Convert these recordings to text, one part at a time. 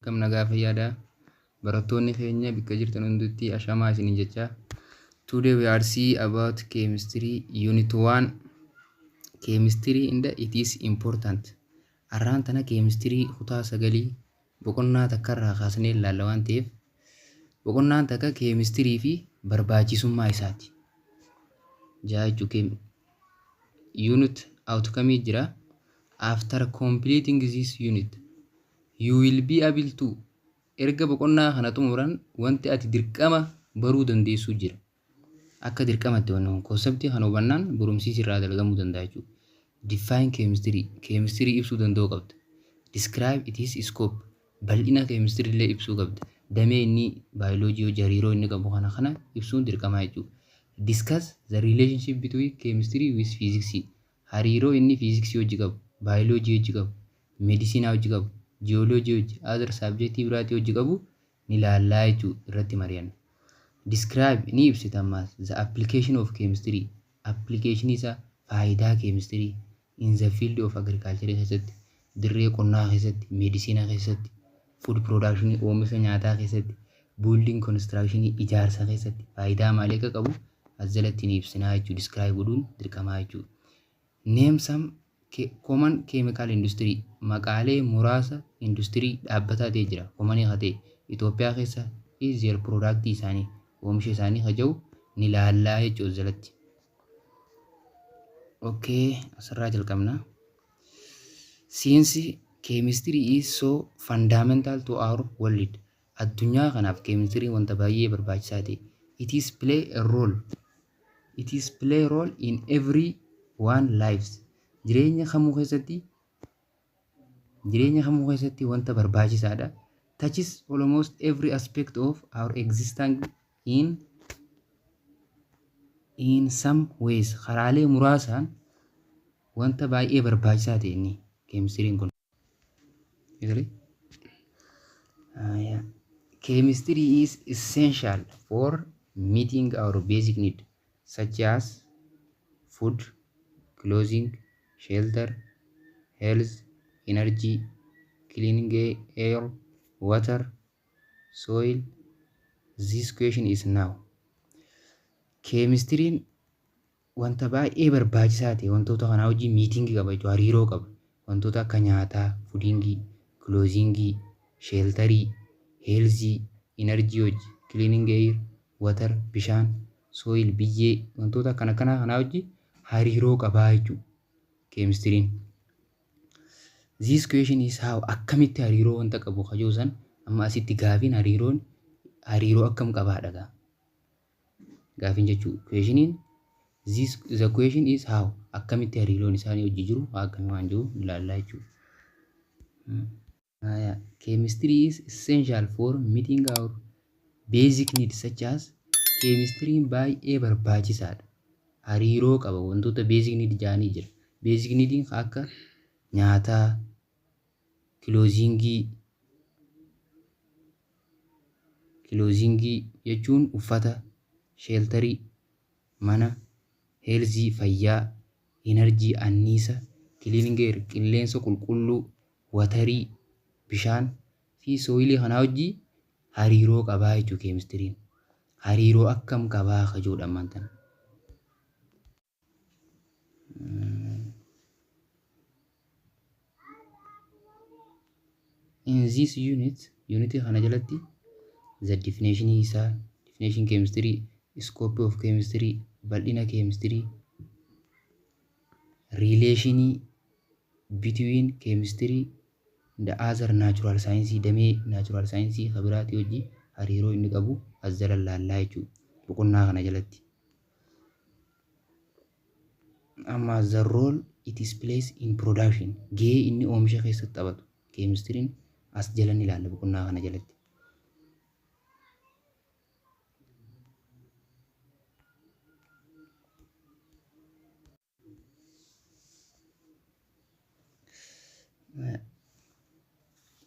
Kam nagaa fayyaadhaa barattoonni keenya bakka jirtan hundutti ashamaa isiniin jechaa. Today we are see about chemistry unit 1 chemistry and it is important. Arraan tana chemistry kutaa sagalii boqonnaa takkarraa kaasnee ilaalla waan ta'eef boqonnaan takka chemistry fi barbaachisummaa isaati. Jaajuu unit outcome jira. After completing this unit you will be able to erga boqonnaa kana xumuran wanti ati dirqama baruu dandeessu jira. Akka dirqamatti wannan concept kana hubannaan barumsiis irraa dalagamuu danda'a jechuudha. Define chemistry ibsuu danda'uu qabda. Describe its scope bal'ina chemistry illee ibsuu qabda. Damee inni biology hariiroo inni qabu kana ibsuun dirqama jechuudha. Discuss the relationship between chemistry with physics hariiroo inni physics wajji qabu, biology wajji qabu, medicine wajji qabu, geology wajji, other subject biraati wajji qabu ni ilaallaa jechuudha irratti mari'anna. Describe ni ibsita ammas the application of chemistry application isa faayidaa chemistry in the field of agriculture keessatti, dirree qonnaa keessatti, medicine keessatti, food production oomisha nyaataa keessatti, building construction ijaarsa keessatti faayidaa maalii akka qabu azalatti ni ibsinaa jechuudha. Describe godhuun dirqamaa jechuudha. Name some common chemical industry maqaalee muraasa industry dhaabbataa ta'e jira. Common ta'e Itoophiyaa keessa is their product isaanii oomisha isaanii haja'u ni ilaallaa jechuudha jalatti. Okay, asirraa jalqabna. Since chemistry is so fundamental to our world addunyaa kanaaf chemistry wanta baay'ee barbaachisaa ta'e it is play a role in every one lives jireenya kamuu keessatti wanta barbaachisaadha. Touches almost every aspect of our existence in some ways karaalee muraasaan wanta baay'ee barbaachisaa ta'e inni chemistry kun. Chemistry is essential for meeting our basic need such as food, clothing, shelter, health, energy, clean air, water, soil. This question is now. Chemistry wanta baay'ee barbaachisaa ta'e wantoota kanaa wajjin miitingii qaba jechuudha. Hariiroo qaba. Wantoota akka nyaataa, foodingii, clothingii, shelterii, healthii, energy wajjin, cleaning air, water, bishaan, soil, biyyee wantoota kanaa wajjin hariiroo qabaa jechuudha. Chemistry. This question is how akkamitti hariiroo wanta qabu kajuusan amma asitti gaafiin hariiroo akkam qabaadha gaafin jechuudha. Questioniin the question is how akkamitti hariiroon isaanii hojii jiru akkamii waan jiru ilaallaa jechuudha. Chemistry is essential for meeting our basic needs such as chemistry baay'ee barbaachisaadha. Hariiroo qaba wantoota basic need jaanii jira. Basic neediin akka nyaataa, clothingii jechuun uffata, shelterii mana, healthii fayyaa, energy anniisa, cleaning air qilleensa qulqulluu, waterii bishaan fi soilii kanaa wajjin hariiroo qabaa jechuudha. Chemistry'n hariiroo akkam qabaa kajuudha ammantan. In this unit kana jalatti the definition chemistry, scope of chemistry, bal'ina chemistry, relation between chemistry and the other natural science damee natural science kabiraati wajjin hariiroo inni qabu azala laallaa jechuudha boqonnaa kana jalatti. Amma the role it is plays in production gahee inni oomisha keessatti taphatu chemistry'n as jalan ilaalla boqonnaa kana jalatti.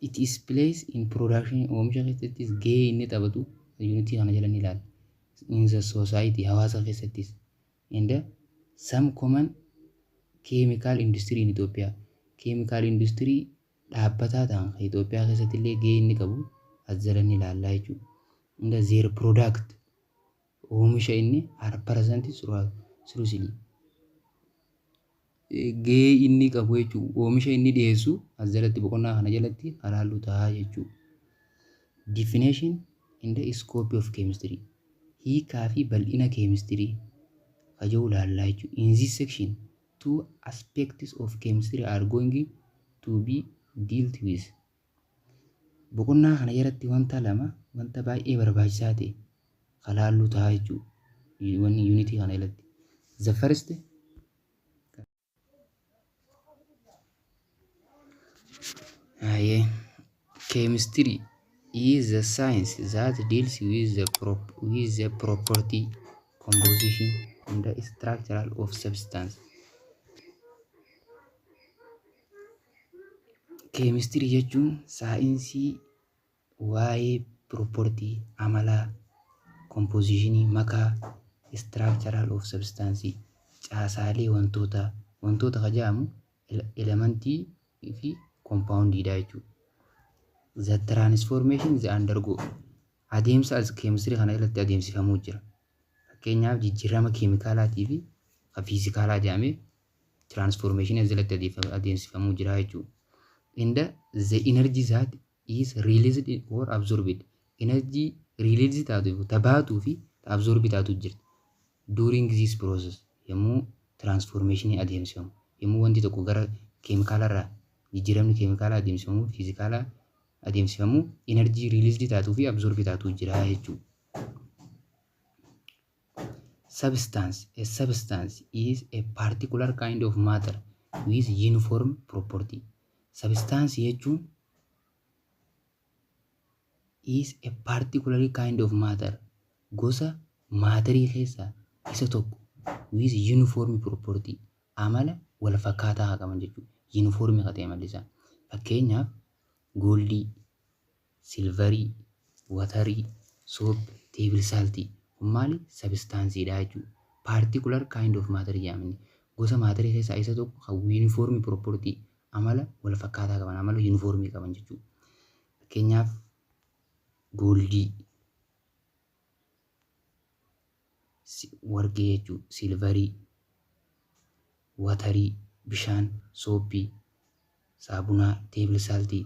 It is placed in production oomisha keessattis gahee inni taphatu unity kana jalan ilaalla. In the society hawaasa keessattis and some common chemical industry in Ethiopia chemical industry dhaabbataa ta'an kan Itoophiyaa keessatti illee gahee inni qabu as jala ni ilaallaa jechuudha. Inda their product oomisha inni represent seriously gahee inni qabu jechuudha. Oomisha inni dhiyeessu as jalatti boqonnaa kana jalatti ilaallu ta'a jechuudha. Definition in the scope of chemistry hiikaa fi bal'ina chemistry kaja'u ilaallaa jechuudha. In this section two aspects of chemistry are going to be dealt with. Boqonnaa kana jalatti wanta baay'ee barbaachisaa ta'e ilaallu ta'a jechuudha. Wanni unity kana jalatti. The first chemistry is the science that deals with the property, composition, and the structure of substance. Chemistry jechuun saayinsii waa'ee property, amala, composition, makaa, structural of substance, caasaalee wantoota kajaamu elementii fi compoundidha jechuudha. The transformation they undergo adeemsa as chemistry kana irratti adeemsifamuu jira. Fakkeenyaaf jijjiirama keemikaalaatii fi fiizikaalaa jedhamee transformation as jalatti adeemsifamuu jira jechuudha. And the energy that is released or absorbed energy release taatu tabaatuu fi absorb taatu jirti. During this process yommuu transformation adeemsifamu yommuu wanti tokko gara keemikaalarraa jijjiiramni keemikaalaa adeemsifamu fiizikaalaa adeemsifamu energy released taatuu fi absorb taatu jira jechuudha. Substance. A substance is a particular kind of matter with uniform property. Substance jechuun is a particular kind of matter gosa maatarii keessaa isa tokko with uniform property amala wal fakkaataa qaban jechuudha. Uniform ta'e mallisaa. Fakkeenyaaf goldii, silvarii, watarii, soap, table saltii maali substanceedha jechuudha. Particular kind of matter jedhamani gosa maatarii keessaa isa tokko kan uniform property amala wal fakkaataa qaban amala uniform qaban jechuudha. Fakkeenyaaf goldii, warqee jechuudha, silvarii, watarii, bishaan, sooppii, saabunaa, table saltii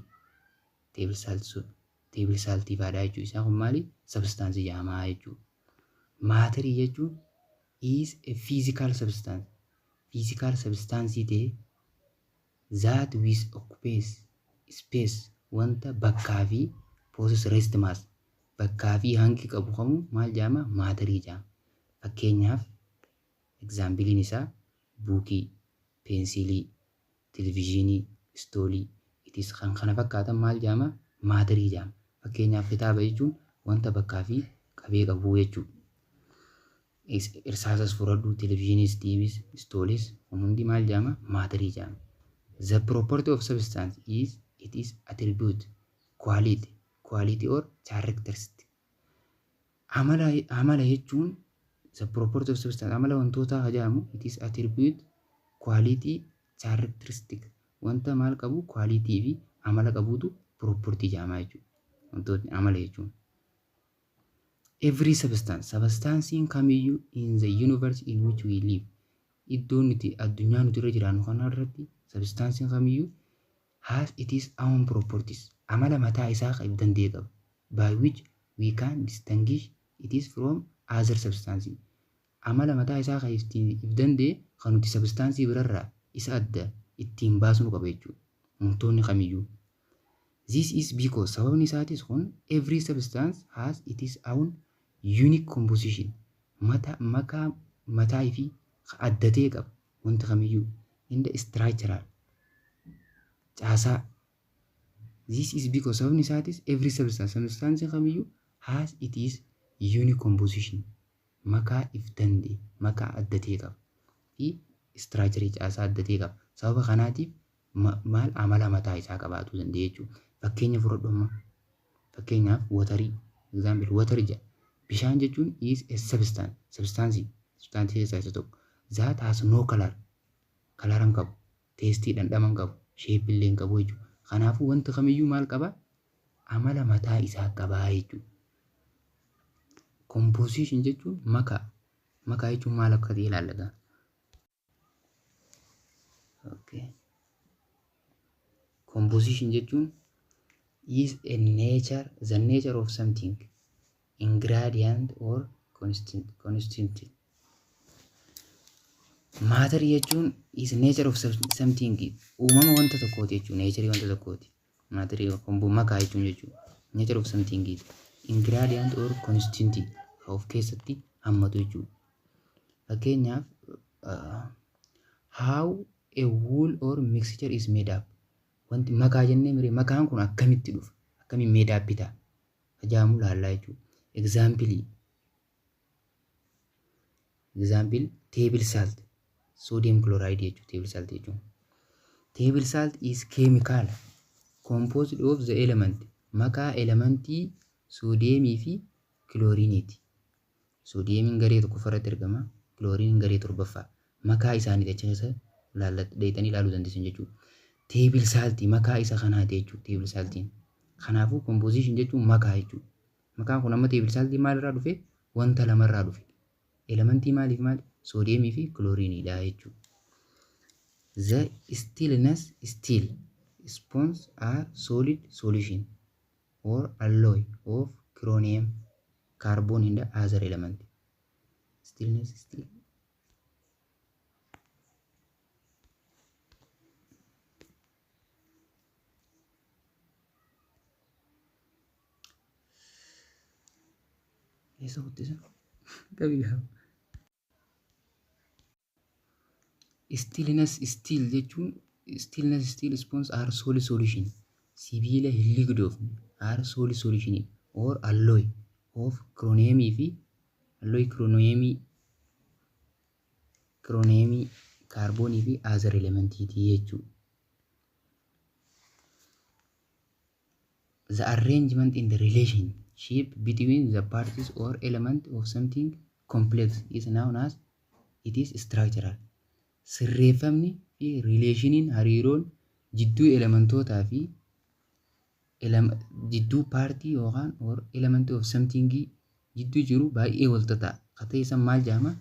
faadhaa jechuudha. Isaan kun maali substance jedhamaa jechuudha. Maatarii jechuun is a physical substance. Physical substance ta'e that which occupies space wanta bakkaa fi possess rest mass bakkaa fi hangi qabu kamuu maal jedhama maatarii jedhama. Fakkeenyaaf exaambiliin isaa buukii, peensiilii, televezyiinii, istoolii itis kan kana fakkaatan maal jedhama maatarii jedhama. Fakkeenyaaf kitaaba jechuun wanta bakkaa fi qabee qabu jechuudha. Irsaasas fudhadhu, televezyiiniis, tiiviis, istooliis hundi maal jedhama maatarii jedhama. The property of substance is it is attribute, quality or characteristic. Amala jechuun the property of substance amala wantoota jedhamu it is attribute, quality, characteristic wanta maal qabu quality fi amala qabutu property jedhama jechuudha. Wantootni amala jechuun. Every substance kamiyyuu in the universe in which we live iddoo nuti addunyaa nuti irra jiraannu kana irratti substance kamiyyuu has its own properties amala mataa isaa kan danda'e qaba by which we can distinguish it is from other substances. Amala mataa isaa kan danda'e kan nuti substance birarraa isa adda ittiin baasnu qaba jechuudha. Wantoonni kamiyyuu. This is because sababni isaatis kun every substance has its own unique composition mataa fi addatee qaba wanta kamiyyuu in the structural caasaa. This is because sababni isaatis every substance kamiyyuu has its unique composition makaa if danda'e makaa addatee qaba fi structure caasaa addatee qaba. Sababa kanaatiif maal amala mataa isaa qabaatu danda'e jechuudha. Fakkeenya fudhadhu amma fakkeenyaaf watarii example water jedha. Bishaan jechuun is a substance keessaa isa tokko that has no color hin qabu, tastii dhandhama hin qabu, shape illee hin qabu jechuudha. Kanaafuu wanti kamiyyuu maal qaba? Amala mataa isaa qabaa jechuudha. Composition jechuun makaa. Makaa jechuun maal akka ta'e ilaallata. Okay. Composition jechuun is the nature of something, ingredient or constant. Matter jechuun is nature of something, uumama wanta tokkooti jechuudha. Nature wanta tokkooti. Matter makaa jechuun nature of something, ingredient or constant of keessatti hammatu jechuudha. Fakkeenyaaf how a wool or mixture is made up. Wanti makaa jennee miree makaan kun akkamitti dhufa? Akkamiin made up ta'a? Ajaa'imu laallaa jechuudha. Example table salt, sodium chloride jechuudha. Table salt jechuudha. Table salt is chemical composed of the element. Makaa elementii soodiyemii fi kilooriiniiti. Soodiyemiin garee tokko irratti argama, kilooriiniin garee torbaffaa. Makaa isaanii achi keessa dheeyitanii ilaaluu dandeessan jechuudha. Table salt makaa isa kanaati jechuudha. Table saltiin. Kanaafuu composition jechuun makaa jechuudha. Makaan kun amma table saltii maalirraa dhufe? Wanta lamarraa dhufe. Elementii maaliif maali? Soodiyemii fi kilooriiniidha jechuudha. The stillness still sponges are solid solution or alloy of chromium, carbon in the other element. Stillness still. Eso hottisa. Gabigaa. Stillness still jechuun stillness still sponges are solid solution. Sibiila hin liqdoofne are solid solution or alloy of chromium fi alloy chromium, carbon fi other element jechuudha. The arrangement in the relationship between the parties or element of something complex is known as it is structural. Sirreeffamni fi relationin hariiroon jidduu elementootaa fi jidduu paartii yookaan or element of something jidduu jiru baay'ee walxaxaa. Qatee isa maal jedhama?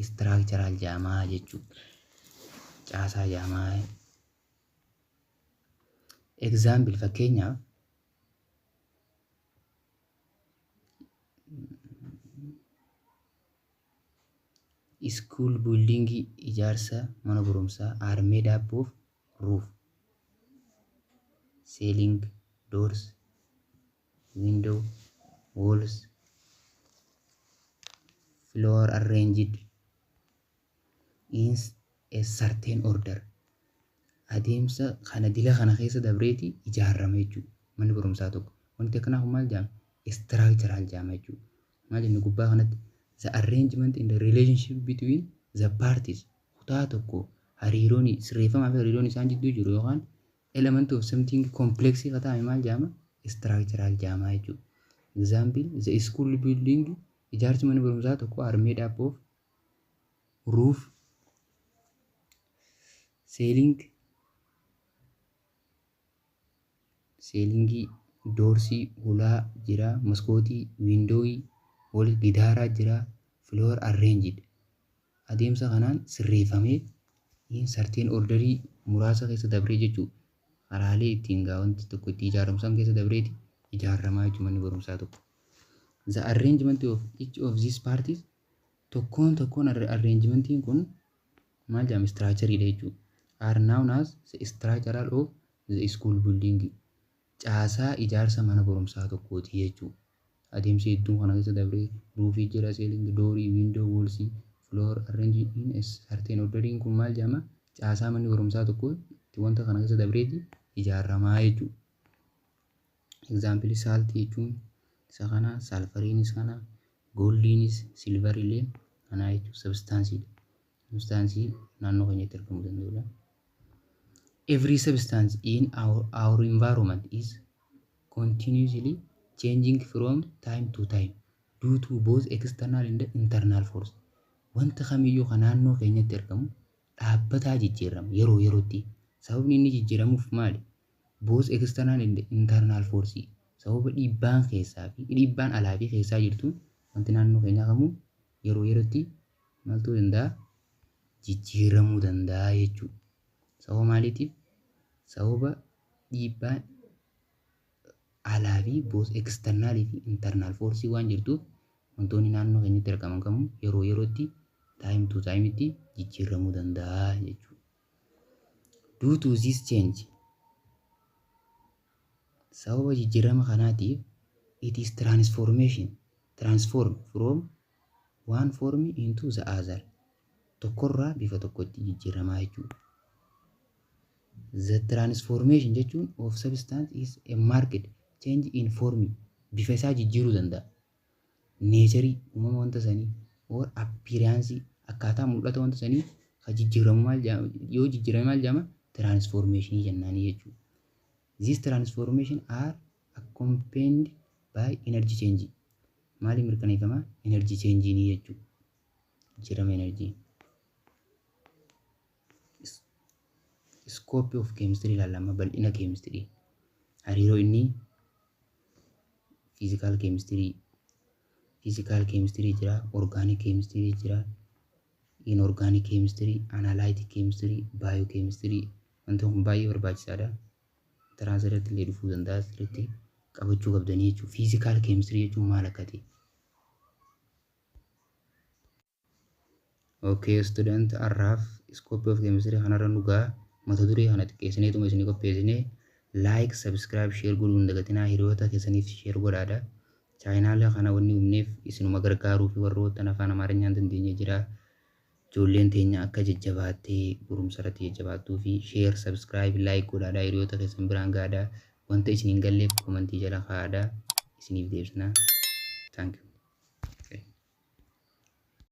Structural jedhama jechuudha. Caasaa jedhama. Example fakkeenyaaf school building ijaarsa mana barumsaa are made up of roof, ceiling, doors, window, walls, floor arranged in a certain order. Adeemsa kana dila kana keessa dabreeti ijaarame jechuudha. Manni barumsaa tokko. Wanti akkanaaf maal jedhama? Structural jedhama jechuudha. Maal inni gubbaa kanatti? The arrangement in the relationship between the parties. Kutaa tokko hariiroon sirreeffamaa fi hariiroon isaan jidduu jiru yookaan element of something complex ta'e maal jedhama? Structural jedhama jechuudha. Example the school building ijaarsi mana barumsaa tokko are made up of roof, ceiling, doorsii, hulaa jira, maskootii, windooyi, wal gidaaraa jira, floor arranged. Adeemsa kanaan sirreeffamee certain orderii muraasa keessa dabree jechuudha. Karaalee ittiin wanti tokko itti ijaaramsan keessa dabreeti ijaaramaa jechuudha manni barumsaa tokko. The arrangement of each of these parties tokkoon arrangementiin kun maal jedhama? Structure jechuudha. Are known as the structural of the school building. Caasaa ijaarsa mana barumsaa tokkooti jechuudha. Adeemsi hedduun kana keessa dabree ruufii jira, ceiling, doorii, window, walls, floor arranged in a certain ordering kun maal jedhama? Caasaa manni barumsaa tokko itti wanta kana keessa dabreeti ijaaramaa jechuudha. Example salt jechuun isa kana, sulfuriinis kana, goldiinis, silver illee kana jechuudha. Substaansii naannoo keenyatti argamuu danda'udha. Every substance in our environment is continuously changing from time to time due to both external and internal force. Wanta kamiyyuu kan naannoo keenyatti argamu dhaabbataa jijjiirama yeroo yerootti. Sababni inni jijjiiramuuf maali? both external and internal force sababa dhiibbaan keessaa fi dhiibbaan alaa fi keessaa jirtu wanti naannoo keenyaa kamuu yeroo yerootti maaltu danda'a jijjiiramuu danda'a jechuudha. Sababa maaliitiif? Sababa dhiibbaan alaa fi both external fi internal force waan jirtuuf wantoonni naannoo keenyatti argaman kamuu yeroo yerootti time to time itti jijjiiramuu danda'a jechuudha. Due to this change, sababa jijjiirama kanaatiif it is transform from one form into the other. Tokkorraa bifa tokkotti jijjiiramaa jechuudha. The transformation jechuun of substance is a marked change in form. Bifa isaa jijjiiruu danda'a. Nature uumama wanta sanii or appearance akkaataa mul'ata wanta sanii ka jijjiiramu maal yoo jijjiirame maal jedhama? Transformation jennaanii jechuudha. These transformation are accompanied by energy change. Maali mirkaneeffama? Energy change ni jechuudha. Jijjiirama energy. Scope of chemistry ilaalama bal'ina chemistry. Hariiroo inni physical chemistry jira, organic chemistry jira, inorganic chemistry, analytic chemistry, biochemistry. Wanti kun baay'ee barbaachisaadha. Taraasirratti illee dhufuu danda'a. Asirratti qabachuu qabdanii jechuudha. Physical chemistry jechuun maal akka ta'e. Okay, student har'aaf scope of chemistry kanarra nu ga'a. Mata duree kana xiqqeessineetuma isinii qopheessinee like, subscribe, share godhuu hin dagatinaa. Hiriyoota keessaniif share godhaadha. Chaayinaala kana wanni humneef isinuma gargaaruu fi warroota afaan Amaariffaa hin dandeenye jira. Ijoolleen teenya akka jajjabaattee barumsa irratti jajjabaattuu fi share, subscribe, like godhaadha. Hiriyoota keessan biraan gahaadha. Wanta isin hin galleef komentii jala kaa'aadha. Isiniif deebisna. Thank you.